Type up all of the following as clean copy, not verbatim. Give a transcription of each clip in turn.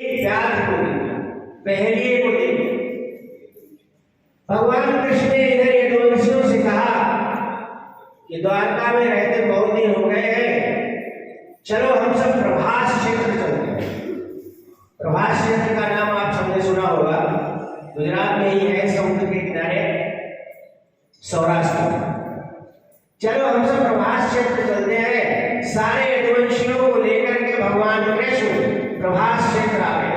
व्याध को दिया, बहलिए को दिया। भगवान कृष्ण ने इधर यदुवंशियों से कहा कि द्वारका में रहते बहुत दिन हो गए हैं, चलो हम सब प्रभास क्षेत्र चलते हैं। प्रभास क्षेत्र का नाम आप सबने सुना होगा, गुजरात में ही है, समुद्र के किनारे, सौराष्ट्र में। चलो हम सब प्रभास क्षेत्र चलते हैं। सारे यदुवंशियों को लेकर के भगवान कृष्ण प्रभास क्षेत्र आ गए।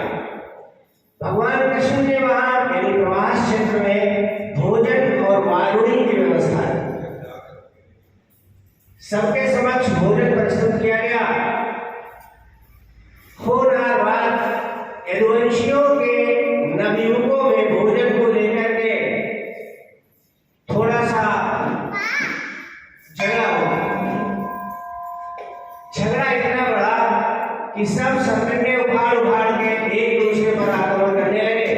भगवान कृष्ण ने वहां यानी प्रभास क्षेत्र में भोजन और वारुणी की व्यवस्था है। सबके समक्ष भोजन प्रस्तुत किया गया। होनहार बात, यदुवंशियों के नवयुवकों में भोजन को लेकर के थोड़ा सा झगड़ा हुआ। झगड़ा इतना बड़ा कि सब संकटे उखाड़ उखाड़ के एक दूसरे पर आक्रमण करने लगे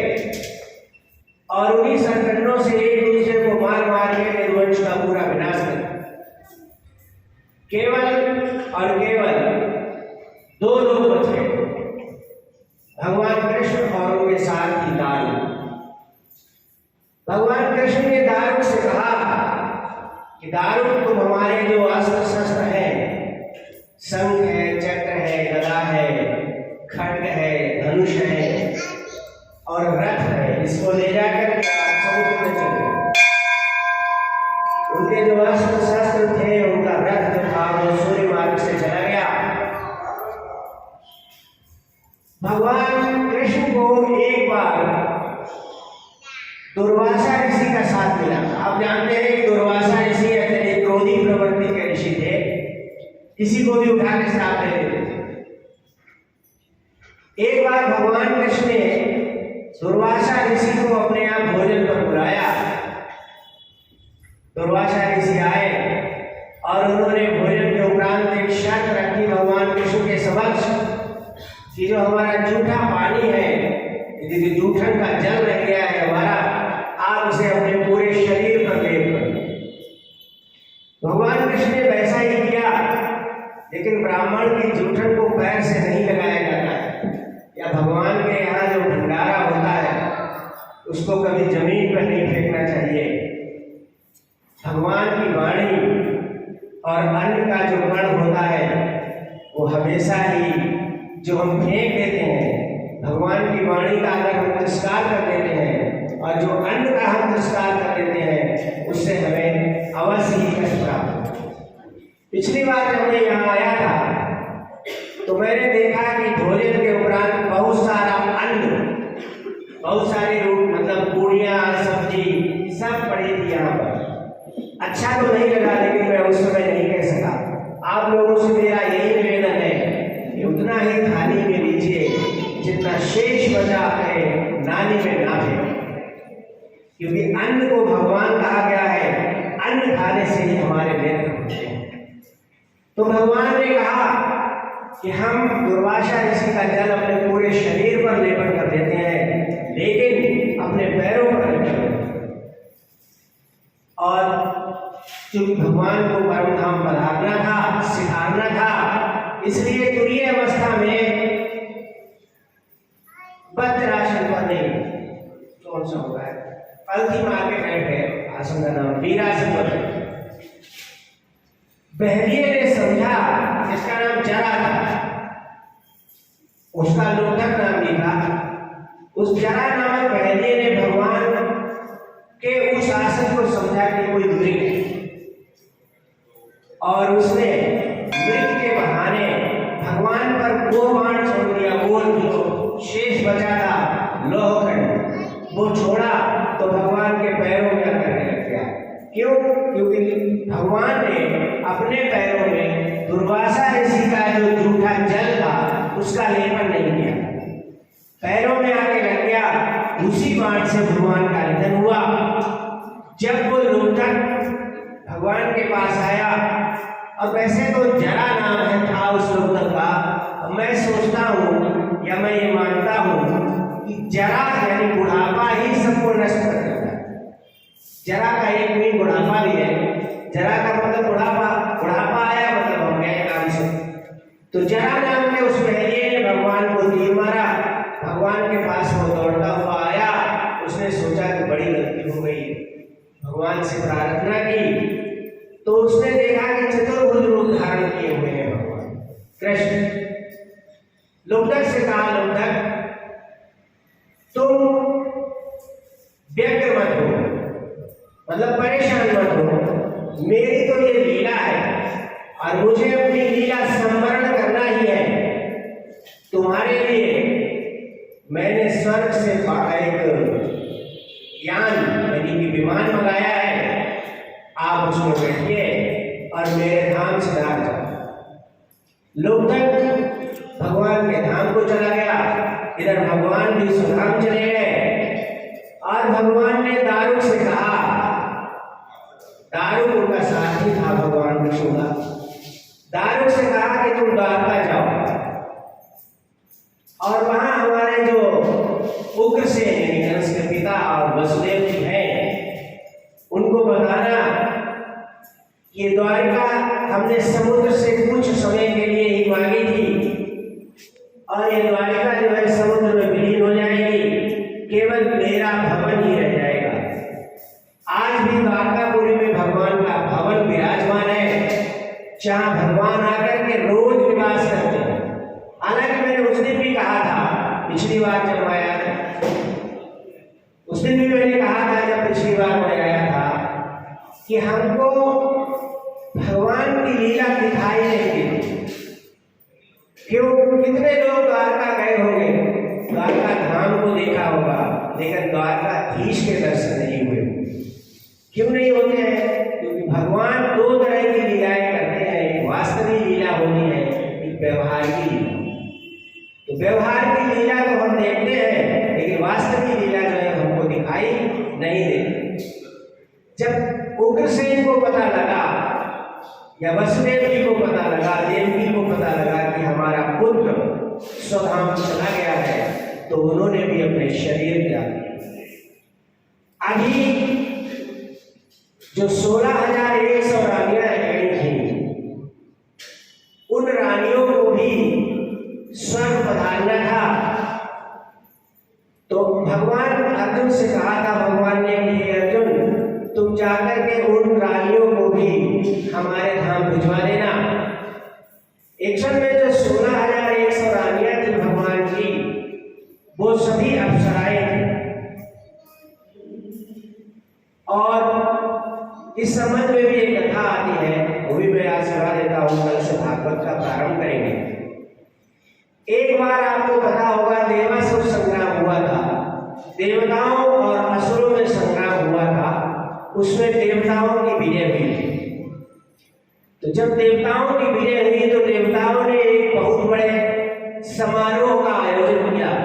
और उन्हीं संकटों से एक दूसरे को मार मार के यदुवंश का पूरा विनाश कर। केवल और केवल दो लोग बचे, भगवान कृष्ण और उनके साथ ही दारू। भगवान कृष्ण ने दारू से कहा कि दारू, तुम हमारे जो अस्त्र शस्त्र है, शंख है, चक्र है, गदा है, खड्ग है, धनुष है और रथ है, इसको ले जाकर समुद्र में चले। उनके जो अस्त्र शस्त्र थे, उनका रथ जो था वो सूर्य मार्ग से चला गया। भगवान कृष्ण को एक बार दुर्वासा ऋषि का साथ मिला। आप जानते हैं कि दुर्वासा ऋषि अत्यधिक क्रोधी प्रवृत्ति के ऋषि थे, किसी को भी उठा के श्राप दे देते थे। एक बार भगवान कृष्ण ने दुर्वासा ऋषि को अपने यहाँ भोजन पर बुलाया। दुर्वासा ऋषि आए और उन्होंने भोजन के उपरांत एक शर्त रखी भगवान कृष्ण के समक्ष कि जो हमारा जूठा पानी है, यदि जूठन का जल रह गया है हमारा, आप उसे अपने पूरे शरीर पर लेप करें। भगवान कृष्ण ने वैसा ही किया, लेकिन ब्राह्मण की जूठन को पैर से नहीं लगाया जाता है, या भगवान के यहाँ जो भंडारा होता है उसको कभी जमीन पर नहीं फेंकना चाहिए। भगवान की वाणी और अन्न का जो कण होता है वो हमेशा ही जो हम फेंक देते हैं, भगवान की वाणी का अगर हम तिरस्कार कर देते हैं और जो अन्न का हम तिरस्कार कर देते हैं, उससे हमें अवश्य ही कष्ट प्राप्त। पिछली बार जब मैं यहाँ आया था तो मैंने देखा कि भोजन के उपरांत बहुत सारा अन्न, बहुत सारी रोटी, मतलब पूड़ियाँ, सब्जी सब पड़ी थी यहाँ पर। अच्छा तो नहीं लगा, लेकिन मैं उस समय नहीं कह सका। आप लोगों से मेरा यही निवेदन है कि उतना ही थाली में लीजिए जितना शेष बचा है, नाली में ना फेंके, क्योंकि अन्न को भगवान कहा गया है, अन्न खाने से ही हमारे नेत्र होते हैं। तो भगवान ने कहा कि हम दुर्वासा ऋषि का जल अपने पूरे शरीर पर लेपन कर देते हैं, लेकिन अपने पैरों पर नहीं करते। और क्योंकि भगवान को परम धाम पधारना था, सिधारना था, इसलिए तुरीय अवस्था में वज्रासन पर नहीं, कौन सा होगा, पलथी मार के बैठ गए, आसन का नाम वीरासन पर। बहलिए ने समझा, जिसका नाम जरा था, उसका लोटक नाम नहीं था, उस जरा नामक बहलिए ने भगवान के उस आसन को समझा कि कोई मृग है, और उसने मृग के बहाने भगवान पर वो बाण छोड़ दिया, वो जो शेष बचा था लोहखंड, वो छोड़ा तो भगवान के पैरों में आकर लग गया। क्यों? क्योंकि भगवान ने अपने पैरों में दुर्वासा ऋषि का जो जूठा जल था उसका लेपन नहीं किया, पैरों में आके लग गया। उसी बाण से भगवान का निधन हुआ। जब वो लोटक भगवान के पास आया, और वैसे तो जरा नाम है था उस लोटक का, मैं सोचता हूँ या मैं ये मानता हूँ कि जरा यानी बुढ़ापा ही सबको नष्ट कर देता है। जरा का एक मीन बुढ़ापा भी है, जरा का मतलब बुढ़ापा, बुढ़ापा आया मतलब हम गए काम से। तो जरा नाम के उस बहलिए ने भगवान को तीर मारा, भगवान के पास वो दौड़ता हुआ आया। उसने सोचा कि बड़ी गलती हो गई, भगवान से प्रार्थना की तो उसने देखा कि चतुर्भुज रूप धारण किए हुए हैं भगवान कृष्ण। लुब्धक से कहा, लुब्धक तुम व्यग्र मत हो, मतलब परेशान मत हो, मेरी तो ये लीला है और मुझे अपनी लीला संवरण करना ही है। तुम्हारे लिए मैंने स्वर्ग से एक यान यानी कि विमान मंगाया है, आप उसमें बैठिए और मेरे धाम से धाम जाओ। लुब्धक भगवान के धाम को चला गया, इधर भगवान भी सुधाम चले गए और भगवान ने दारुक से कहा, दारुक उनका साथी था भगवान विष्णु का, दारुक से कहा कि तुम द्वारका जाओ और वहां हमारे जो उग्रसेन यानी कंस के पिता और वसुदेव जी हैं उनको बताना कि द्वारका हमने समुद्र से कुछ समय के लिए ही मांगी थी और ये द्वारका जो है समुद्र में विलीन हो जाएगी, केवल मेरा भवन ही रह जाएगा। आज भी द्वारकापुरी में भगवान का भवन विराजमान है, जहां भगवान आकर के रोज निवास करते हैं। हालांकि मैंने उस दिन भी कहा था, पिछली बार जब आया था, उस दिन भी मैंने कहा था जब पिछली बार मैं आया था कि हमको भगवान की लीला दिखाई नहीं देती। क्यों? कितने लोग द्वारका गए होंगे, द्वारका धाम को देखा होगा, लेकिन द्वारकाधीश के दर्शन नहीं हुए। क्यों नहीं होते हैं? क्योंकि भगवान दो तरह की लीलाएं करते हैं, एक वास्तविक लीला होती है, एक व्यवहार की लीला। तो व्यवहार की लीला तो हम देखते हैं, लेकिन वास्तविक लीला जो है हमको दिखाई नहीं देती। जब उग्रसेन को पता लगा या वसुदेव जी को पता लगा, देवकी को पता लगा कि हमारा पुत्र स्वधाम चला गया है, तो उन्होंने भी अपने शरीर त्याग दिए। अभी जो 16,100 रानियां गई थी, उन रानियों को भी स्वर्ग पधारना था। तो भगवान अर्जुन से कहा था भगवान ने कि हे अर्जुन, तुम जाकर के उन रानियों को भी हमारे धाम भिजवा देना। एक्शन में जो 16,100 रानियां थी भगवान की, वो सभी अप्सराएं थी। और इस संबंध में भी एक कथा आती है, वो भी मैं आज सुना देता हूँ, कल से भागवत का प्रारंभ करेंगे। एक बार आपको पता होगा देवासुर संग्राम हुआ था, देवताओं और असुरों में संग्राम हुआ था, उसमें देवताओं की विजय हुई। तो जब देवताओं की विजय हुई तो देवता